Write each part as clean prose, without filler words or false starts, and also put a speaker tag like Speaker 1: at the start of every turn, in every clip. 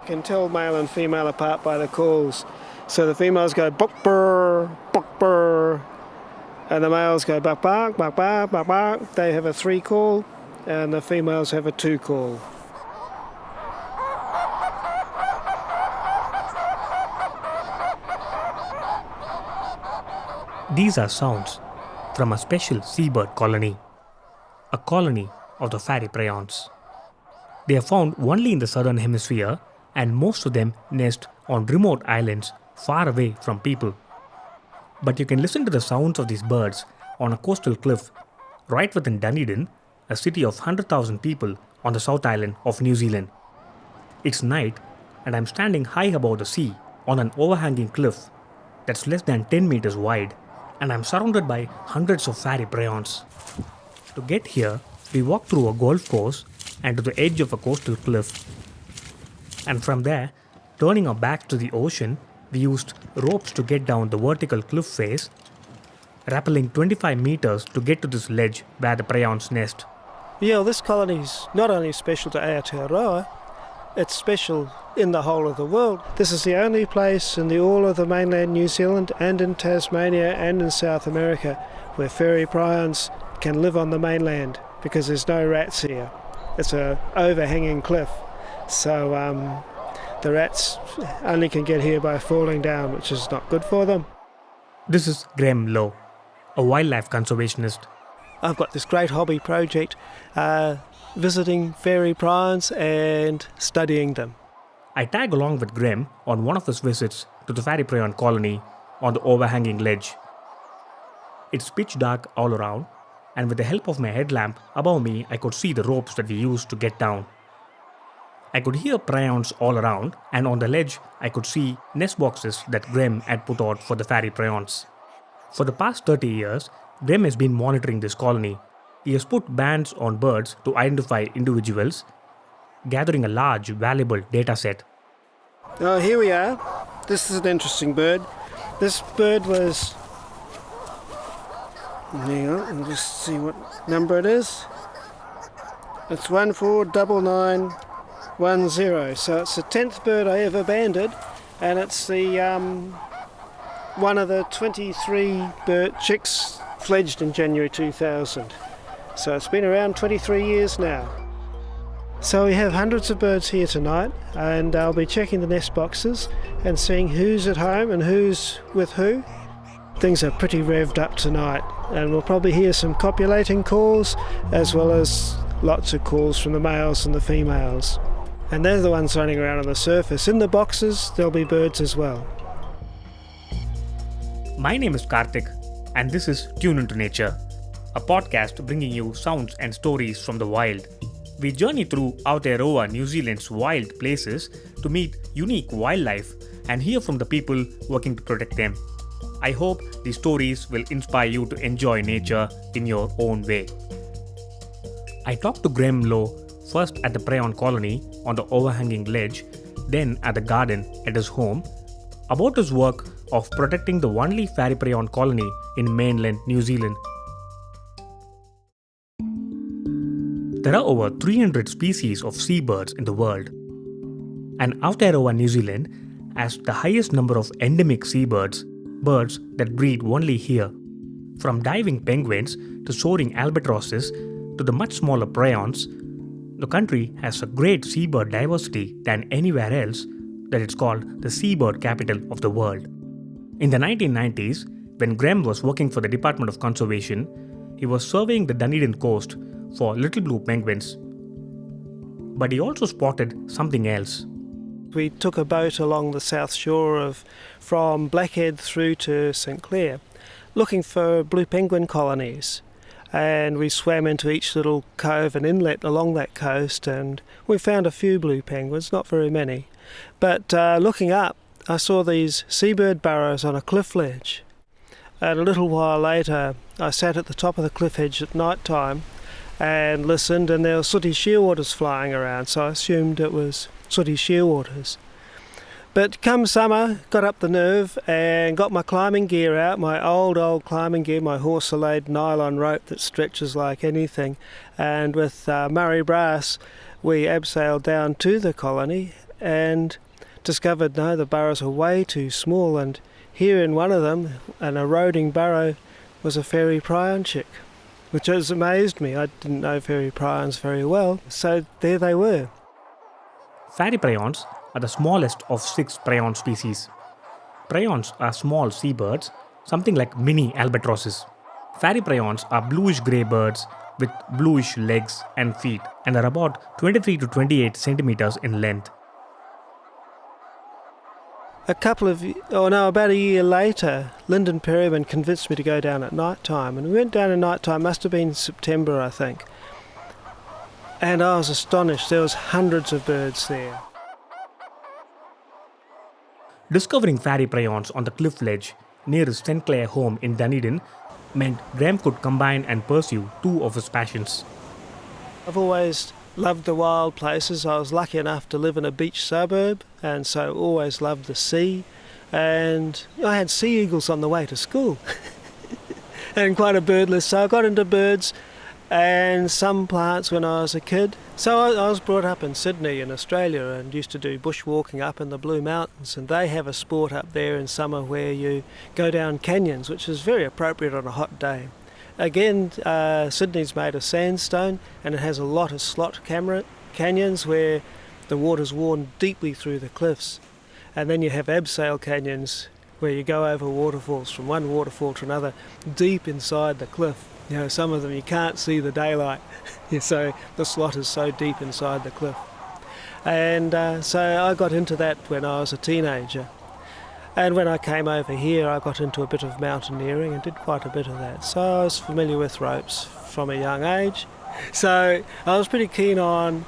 Speaker 1: You can tell male and female apart by the calls. So the females go buck burr, and the males go buck bark, buck bark, buck bark. They have a 3 call, and the females have a 2 call.
Speaker 2: These are sounds from a special seabird colony, a colony of the Fairy Prions. They are found only in the southern hemisphere, and most of them nest on remote islands far away from people. But you can listen to the sounds of these birds on a coastal cliff right within Dunedin, a city of 100,000 people on the South Island of New Zealand. It's night, and I'm standing high above the sea on an overhanging cliff that's less than 10 meters wide, and I'm surrounded by hundreds of Fairy Prions. To get here, we walked through a golf course and to the edge of a coastal cliff. And from there, turning our backs to the ocean, we used ropes to get down the vertical cliff face, rappelling 25 meters to get to this ledge where the prions nest.
Speaker 1: Yeah, this colony's not only special to Aotearoa, it's special in the whole of the world. This is the only place in the all of the mainland New Zealand and in Tasmania and in South America where fairy prions can live on the mainland because there's no rats here. It's an overhanging cliff. So the rats only can get here by falling down, which is not good for them.
Speaker 2: This is Graeme Loh, a wildlife conservationist.
Speaker 1: I've got this great hobby project, visiting fairy prions and studying them.
Speaker 2: I tag along with Graeme on one of his visits to the Fairy Prion colony on the overhanging ledge. It's pitch dark all around, and with the help of my headlamp above me, I could see the ropes that we used to get down. I could hear prions all around, and on the ledge I could see nest boxes that Graeme had put out for the Fairy Prions. For the past 30 years, Graeme has been monitoring this colony. He has put bands on birds to identify individuals, gathering a large, valuable data set.
Speaker 1: Oh, here we are. This is an interesting bird. This bird was... Hang on, I'll just see what number it is. It's 149910. So it's the 10th bird I ever banded, and it's the one of the 23 bird chicks fledged in January 2000. So it's been around 23 years now. So we have hundreds of birds here tonight, and I'll be checking the nest boxes and seeing who's at home and who's with who. Things are pretty revved up tonight, and we'll probably hear some copulating calls as well as lots of calls from the males and the females. And they're the ones running around on the surface. In the boxes there'll be birds as well.
Speaker 2: My name is Karthik, and this is Tune Into Nature, a podcast bringing you sounds and stories from the wild. We journey through Aotearoa, New Zealand's wild places to meet unique wildlife and hear from the people working to protect them. I hope these stories will inspire you to enjoy nature in your own way. I talked to Graeme Loh first at the Prion colony on the overhanging ledge, then at the garden at his home, about his work of protecting the only Fairy Prion colony in mainland New Zealand. There are over 300 species of seabirds in the world, and Aotearoa, New Zealand has the highest number of endemic seabirds, birds that breed only here. From diving penguins to soaring albatrosses to the much smaller prions, the country has a great seabird diversity than anywhere else that it's called the seabird capital of the world. In the 1990s, when Graeme was working for the Department of Conservation, he was surveying the Dunedin coast for little blue penguins. But he also spotted something else.
Speaker 1: We took a boat along the south shore from Blackhead through to St Clair, looking for blue penguin colonies. And we swam into each little cove and inlet along that coast, and we found a few blue penguins, not very many. But looking up, I saw these seabird burrows on a cliff ledge. And a little while later, I sat at the top of the cliff edge at night time and listened, and there were sooty shearwaters flying around, so I assumed it was sooty shearwaters. But come summer, got up the nerve and got my climbing gear out, my old climbing gear, my hawser-laid nylon rope that stretches like anything, and with Murray Brass we abseiled down to the colony and discovered, no, the burrows are way too small, and here in one of them, an eroding burrow, was a Fairy Prion chick, which has amazed me. I didn't know Fairy Prions very well, so there they were.
Speaker 2: Fairy Prions are the smallest of 6 Prion species. Prions are small seabirds, something like mini albatrosses. Fairy Prions are bluish-grey birds with bluish legs and feet and are about 23 to 28 centimeters in length.
Speaker 1: About a year later, Lyndon Perryman convinced me to go down at night time, and we went down at night time, must have been September, I think. And I was astonished, there was hundreds of birds there.
Speaker 2: Discovering Fairy Prions on the cliff ledge near his St. Clair home in Dunedin meant Graeme could combine and pursue 2 of his passions.
Speaker 1: I've always loved the wild places. I was lucky enough to live in a beach suburb, and so always loved the sea. And I had sea eagles on the way to school and quite a bird list, so I got into birds and some plants when I was a kid. So I was brought up in Sydney in Australia and used to do bushwalking up in the Blue Mountains, and they have a sport up there in summer where you go down canyons, which is very appropriate on a hot day. Again, Sydney's made of sandstone, and it has a lot of slot canyons where the water's worn deeply through the cliffs. And then you have abseil canyons where you go over waterfalls from one waterfall to another deep inside the cliff. You know, some of them you can't see the daylight, so the slot is so deep inside the cliff. And so I got into that when I was a teenager. And when I came over here, I got into a bit of mountaineering and did quite a bit of that. So I was familiar with ropes from a young age. So I was pretty keen on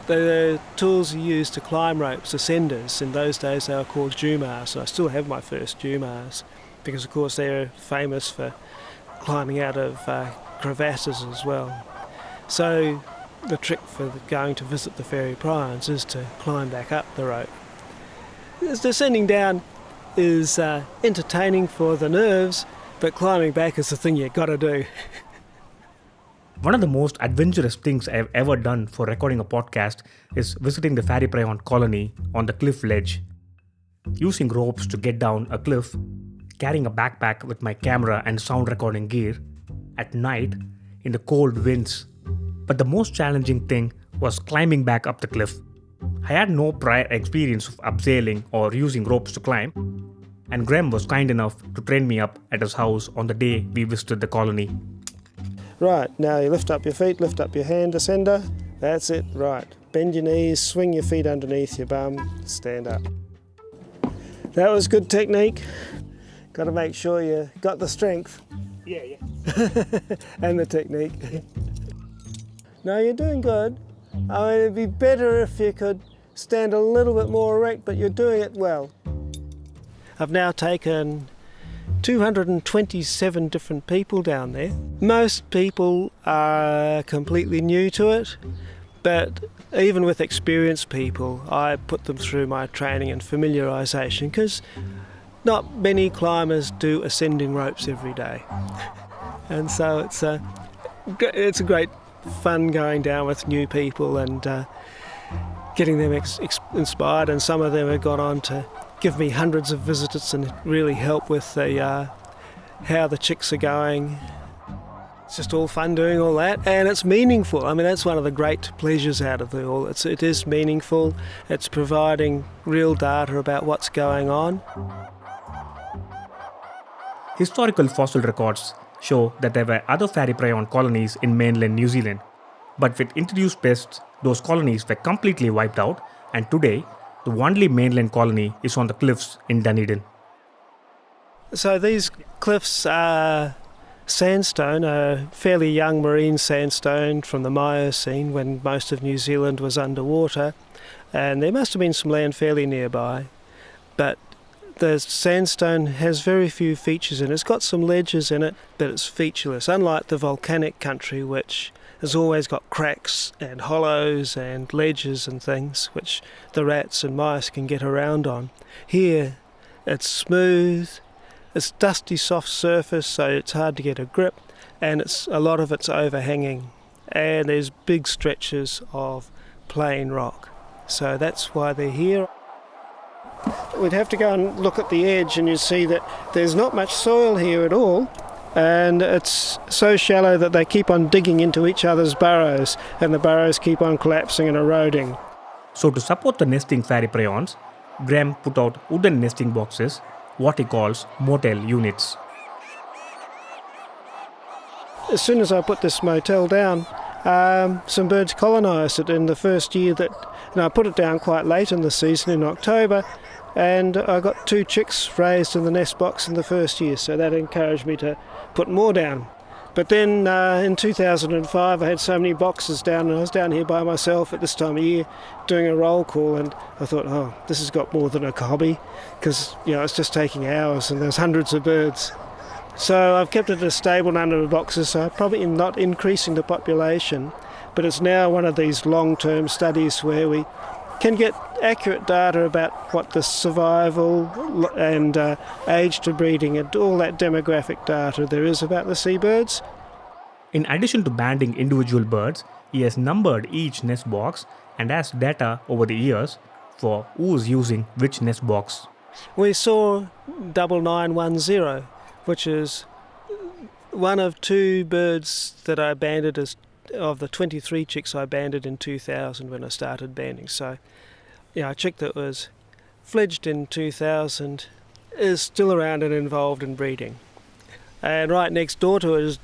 Speaker 1: the tools you use to climb ropes, ascenders. In those days they were called jumars, and I still have my first jumars because, of course, they're famous for climbing out of crevasses as well. So the trick for going to visit the Fairy Prions is to climb back up the rope. Descending down is entertaining for the nerves, but climbing back is the thing you've got to do.
Speaker 2: One of the most adventurous things I've ever done for recording a podcast is visiting the Fairy Prion colony on the cliff ledge. Using ropes to get down a cliff, carrying a backpack with my camera and sound recording gear, at night, in the cold winds. But the most challenging thing was climbing back up the cliff. I had no prior experience of abseiling or using ropes to climb, and Graeme was kind enough to train me up at his house on the day we visited the colony.
Speaker 1: Right, now you lift up your feet, lift up your hand, ascender. That's it, right. Bend your knees, swing your feet underneath your bum, stand up. That was good technique. Got to make sure you got the strength.
Speaker 2: Yeah.
Speaker 1: And the technique. No, you're doing good. I mean, it'd be better if you could stand a little bit more erect, but you're doing it well. I've now taken 227 different people down there. Most people are completely new to it, but even with experienced people, I put them through my training and familiarisation, because not many climbers do ascending ropes every day. And so it's a great fun going down with new people and getting them inspired, and some of them have gone on to give me hundreds of visitors and really help with how the chicks are going. It's just all fun doing all that, and it's meaningful. I mean, that's one of the great pleasures out of it all. It is meaningful. It's providing real data about what's going on.
Speaker 2: Historical fossil records show that there were other Fairy Prion colonies in mainland New Zealand, but with introduced pests, those colonies were completely wiped out, and today, the only mainland colony is on the cliffs in Dunedin.
Speaker 1: So these cliffs are sandstone, a fairly young marine sandstone from the Miocene when most of New Zealand was underwater, and there must have been some land fairly nearby, but the sandstone has very few features in it. It's got some ledges in it, but it's featureless, unlike the volcanic country, which has always got cracks and hollows and ledges and things, which the rats and mice can get around on. Here, it's smooth, it's dusty soft surface, so it's hard to get a grip, and a lot of it's overhanging, and there's big stretches of plain rock. So that's why they're here. We'd have to go and look at the edge and you see that there's not much soil here at all, and it's so shallow that they keep on digging into each other's burrows, and the burrows keep on collapsing and eroding.
Speaker 2: So to support the nesting fairy prions, Graeme put out wooden nesting boxes, what he calls motel units.
Speaker 1: As soon as I put this motel down, some birds colonised it in the first year that, and I put it down quite late in the season in October, and I got 2 chicks raised in the nest box in the first year, so that encouraged me to put more down. But then in 2005 I had so many boxes down, and I was down here by myself at this time of year doing a roll call, and I thought, oh, this has got more than a hobby, because it's just taking hours and there's hundreds of birds. So I've kept it a stable number of boxes, so I'm probably not increasing the population, but it's now one of these long-term studies where we can get accurate data about what the survival and age to breeding and all that demographic data there is about the seabirds.
Speaker 2: In addition to banding individual birds, he has numbered each nest box and has data over the years for who is using which nest box.
Speaker 1: We saw 9910, which is one of 2 birds that I banded as of the 23 chicks I banded in 2000 when I started banding. So, a chick that was fledged in 2000 is still around and involved in breeding. And right next door to it is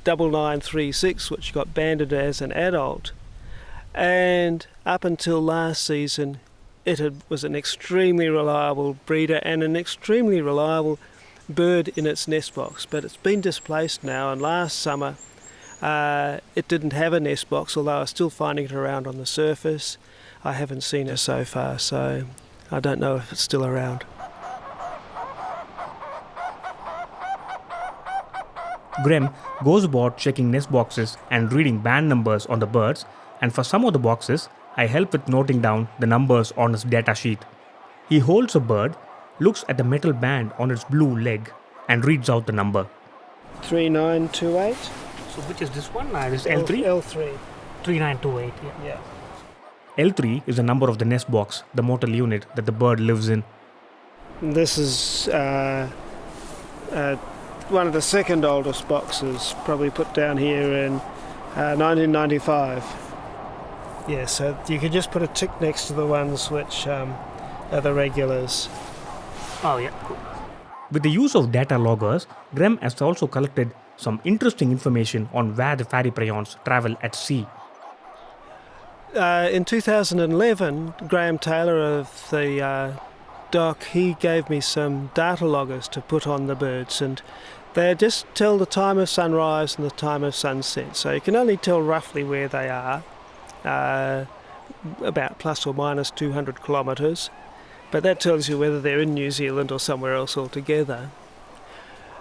Speaker 1: 9936, which got banded as an adult. And up until last season, was an extremely reliable breeder and an extremely reliable bird in its nest box. But it's been displaced now, and last summer it didn't have a nest box, although I was still finding it around on the surface. I haven't seen it so far, so I don't know if it's still around.
Speaker 2: Graeme goes about checking nest boxes and reading band numbers on the birds, and for some of the boxes, I help with noting down the numbers on his data sheet. He holds a bird, looks at the metal band on its blue leg, and reads out the number.
Speaker 1: 3928.
Speaker 2: So which is this one? This L3?
Speaker 1: L3.
Speaker 2: 3928,
Speaker 1: Yeah.
Speaker 2: L3 is the number of the nest box, the motel unit that the bird lives in.
Speaker 1: This is one of the second oldest boxes, probably put down here in 1995. Yeah, so you can just put a tick next to the ones which are the regulars.
Speaker 2: Oh, yeah. Cool. With the use of data loggers, Graeme has also collected some interesting information on where the fairy prions travel at sea.
Speaker 1: In 2011, Graham Taylor of the dock, he gave me some data loggers to put on the birds, and they just tell the time of sunrise and the time of sunset. So you can only tell roughly where they are, about plus or minus 200 kilometres. But that tells you whether they're in New Zealand or somewhere else altogether.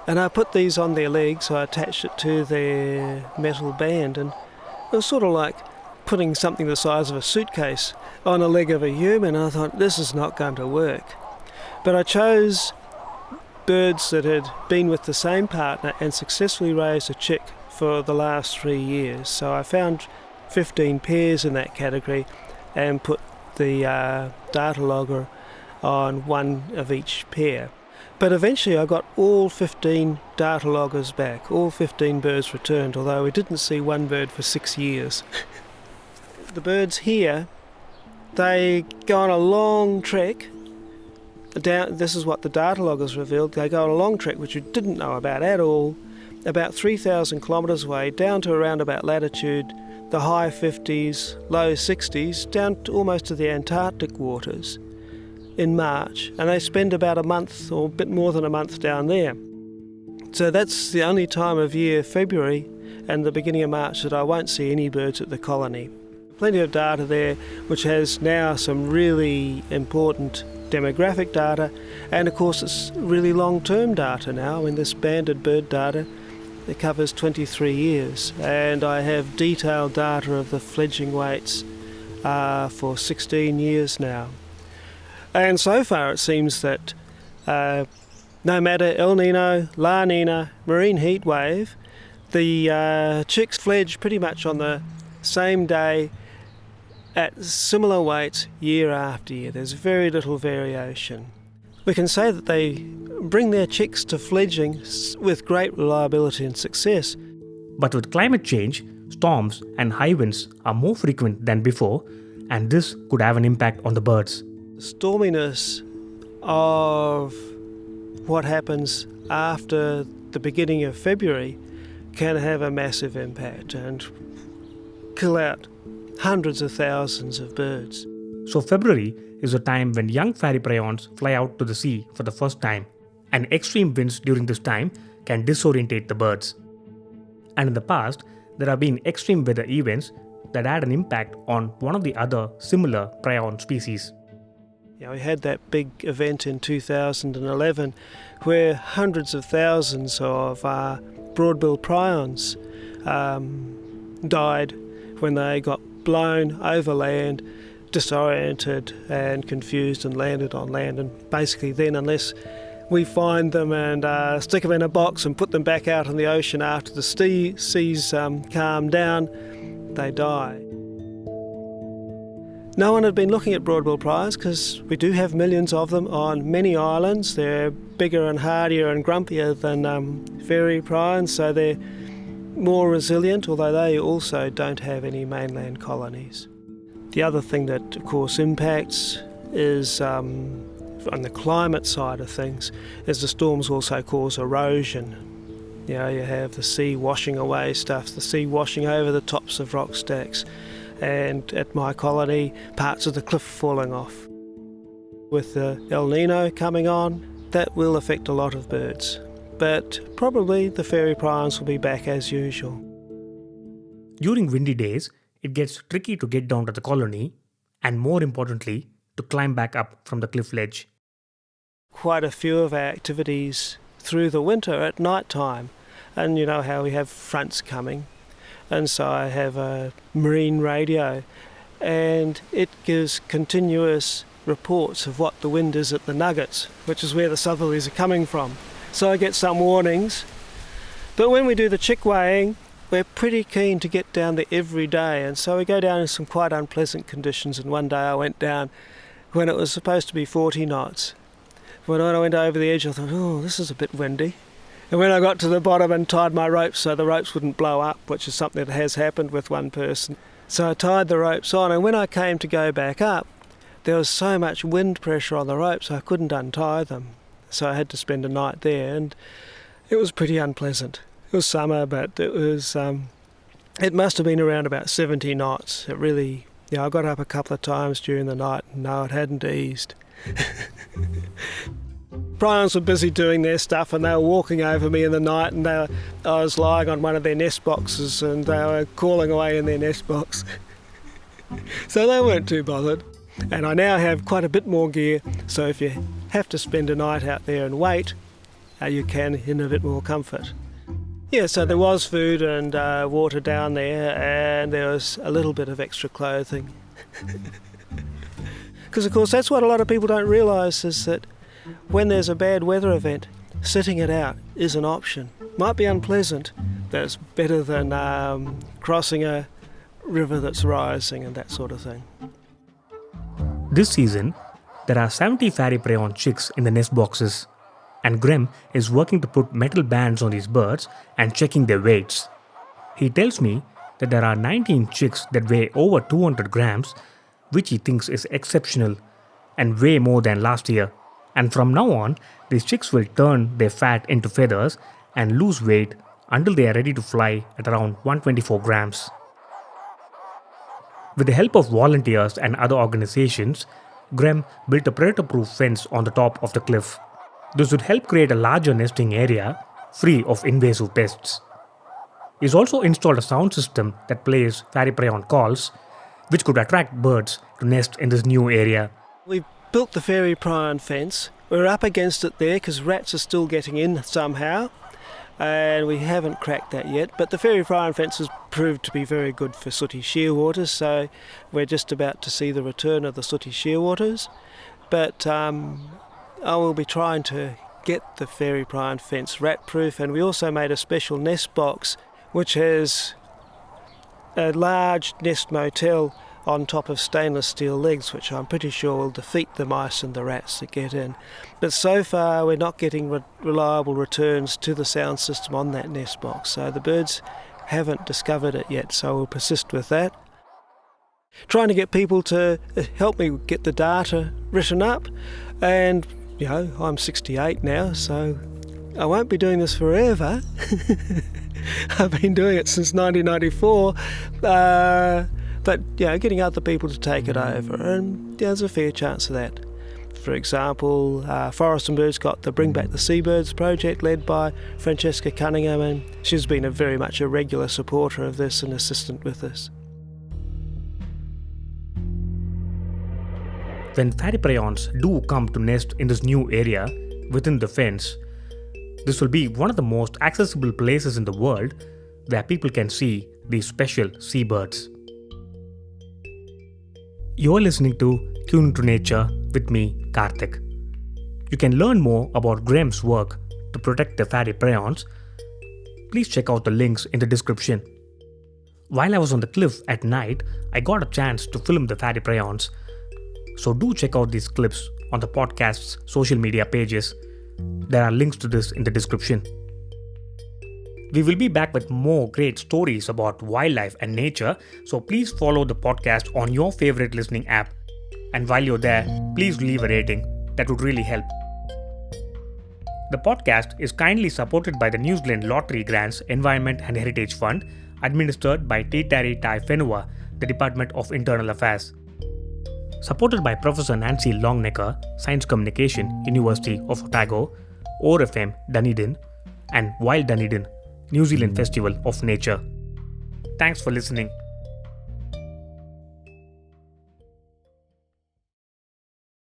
Speaker 1: And I put these on their legs, so I attached it to their metal band, and it was sort of like putting something the size of a suitcase on a leg of a human. And I thought, this is not going to work. But I chose birds that had been with the same partner and successfully raised a chick for the last 3 years. So I found 15 pairs in that category and put the data logger on one of each pair. But eventually I got all 15 data loggers back, all 15 birds returned, although we didn't see one bird for 6 years. The birds here, they go on a long trek down. This is what the data loggers revealed. They go on a long trek which we didn't know about at all, about 3,000 kilometres away, down to around about latitude, the high 50s, low 60s, down to almost to the Antarctic waters in March, and they spend about a month or a bit more than a month down there. So that's the only time of year, February and the beginning of March, that I won't see any birds at the colony. Plenty of data there, which has now some really important demographic data, and of course it's really long-term data now. In this banded bird data, it covers 23 years, and I have detailed data of the fledgling weights for 16 years now. And so far it seems that no matter El Nino, La Nina, marine heat wave, the chicks fledge pretty much on the same day at similar weights year after year. There's very little variation. We can say that they bring their chicks to fledging with great reliability and success.
Speaker 2: But with climate change, storms and high winds are more frequent than before, and this could have an impact on the birds.
Speaker 1: The storminess of what happens after the beginning of February can have a massive impact and kill out hundreds of thousands of birds.
Speaker 2: So February is a time when young fairy prions fly out to the sea for the first time, and extreme winds during this time can disorientate the birds. And in the past, there have been extreme weather events that had an impact on one of the other similar prion species.
Speaker 1: We had that big event in 2011 where hundreds of thousands of broad-billed prions died when they got blown over land, disoriented and confused, and landed on land. And basically then, unless we find them and stick them in a box and put them back out in the ocean after the seas calm down, they die. No one had been looking at broad-billed prions because we do have millions of them on many islands. They're bigger and hardier and grumpier than fairy prions, so they're more resilient, although they also don't have any mainland colonies. The other thing that, of course, impacts is, on the climate side of things, is the storms also cause erosion. You have the sea washing away stuff, the sea washing over the tops of rock stacks, and at my colony, parts of the cliff falling off. With the El Nino coming on, that will affect a lot of birds, but probably the fairy prions will be back as usual.
Speaker 2: During windy days, it gets tricky to get down to the colony, and more importantly, to climb back up from the cliff ledge.
Speaker 1: Quite a few of our activities through the winter at night time, and you know how we have fronts coming, and so I have a marine radio, and it gives continuous reports of what the wind is at the nuggets, which is where the southerlies are coming from. So I get some warnings, but when we do the chick weighing, we're pretty keen to get down there every day, and so we go down in some quite unpleasant conditions. And one day I went down when it was supposed to be 40 knots. When I went over the edge, I thought, oh, this is a bit windy. And when I got to the bottom and tied my ropes so the ropes wouldn't blow up, which is something that has happened with one person, so I tied the ropes on, and when I came to go back up, there was so much wind pressure on the ropes I couldn't untie them. So I had to spend a night there, and it was pretty unpleasant. It was summer, but it was it must have been around about 70 knots. It really, I got up a couple of times during the night, and no, it hadn't eased. Prions were busy doing their stuff, and they were walking over me in the night, and I was lying on one of their nest boxes, and they were calling away in their nest box. So they weren't too bothered. And I now have quite a bit more gear, so if you have to spend a night out there and wait, you can in a bit more comfort. Yeah, so there was food and water down there, and there was a little bit of extra clothing. Because of course that's what a lot of people don't realise, is that when there's a bad weather event, sitting it out is an option. Might be unpleasant, but it's better than crossing a river that's rising and that sort of thing.
Speaker 2: This season, there are 70 fairy prion chicks in the nest boxes, and Graeme is working to put metal bands on these birds and checking their weights. He tells me that there are 19 chicks that weigh over 200 grams, which he thinks is exceptional and way more than last year. And from now on, these chicks will turn their fat into feathers and lose weight until they are ready to fly at around 124 grams. With the help of volunteers and other organizations, Graeme built a predator-proof fence on the top of the cliff. This would help create a larger nesting area, free of invasive pests. He's also installed a sound system that plays fairy prion calls, which could attract birds to nest in this new area.
Speaker 1: We built the fairy prion fence. We're up against it there because rats are still getting in somehow, and we haven't cracked that yet. But the fairy prion fence has proved to be very good for sooty shearwaters, so we're just about to see the return of the sooty shearwaters. But I will be trying to get the fairy prion fence rat-proof, and we also made a special nest box which has a large nest motel on top of stainless steel legs, which I'm pretty sure will defeat the mice and the rats that get in. But so far we're not getting reliable returns to the sound system on that nest box, so the birds haven't discovered it yet, so we'll persist with that. Trying to get people to help me get the data written up, and I'm 68 now, so I won't be doing this forever. I've been doing it since 1994, but getting other people to take it over, and there's a fair chance of that. For example, Forest and Birds got the Bring Back the Seabirds project led by Francesca Cunningham, and she's been very much a regular supporter of this and assistant with this.
Speaker 2: When fairy prions do come to nest in this new area within the fence, this will be one of the most accessible places in the world where people can see these special seabirds. You're listening to Tune to Nature with me, Karthik. You can learn more about Graeme's work to protect the fairy prions. Please check out the links in the description. While I was on the cliff at night, I got a chance to film the fairy prions. So do check out these clips on the podcast's social media pages. There are links to this in the description. We will be back with more great stories about wildlife and nature, so please follow the podcast on your favorite listening app. And while you're there, please leave a rating. That would really help. The podcast is kindly supported by the New Zealand Lottery Grants Environment and Heritage Fund, administered by Te Tari Taiwhenua, the Department of Internal Affairs. Supported by Professor Nancy Longnecker, Science Communication, University of Otago, ORFM Dunedin, and Wild Dunedin, New Zealand Festival of Nature. Thanks for listening.